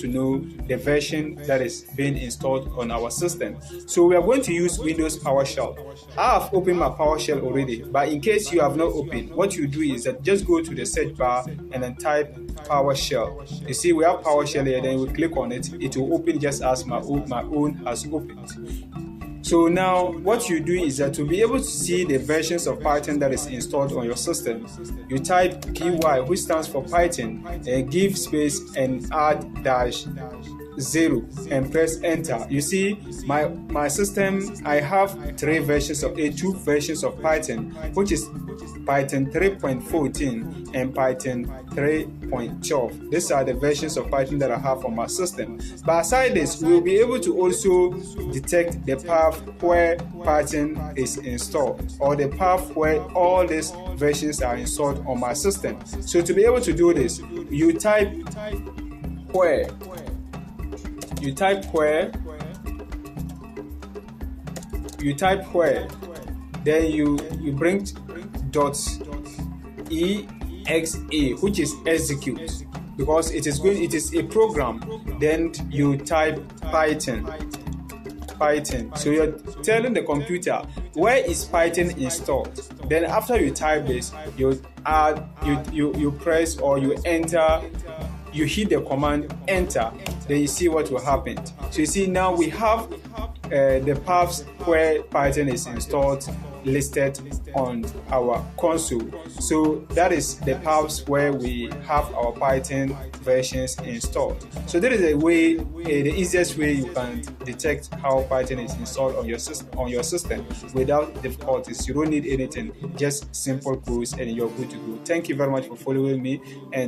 to know the version that is being installed on our system. So we are going to use Windows PowerShell. I have opened my PowerShell already, but in case you have not opened, what you do is that just go to the search bar and then type PowerShell. You see we have PowerShell here, then we click on it, it will open just as my own has opened. So now what you do is that to be able to see the versions of Python that is installed on your system, you type py, which stands for Python, and give space and add -0 and press enter. You see my system, I have two versions of Python, which is Python 3.14 and Python 3.12. These are the versions of Python that I have on my system. But aside this, we will be able to also detect the path where Python is installed, or the path where all these versions are installed on my system. So to be able to do this, you type where, then you bring .exe, which is execute, because it is a program. Then you type Python. So you're telling the computer where is Python installed. Then after you type this, you press or you enter, you hit the command enter, then you see what will happen. So you see now we have the paths where Python is installed listed on our console. So that is the paths where we have our Python versions installed. So that is the easiest way you can detect how Python is installed on your system without difficulties. You don't need anything, just simple codes and you're good to go. Thank you very much for following me, and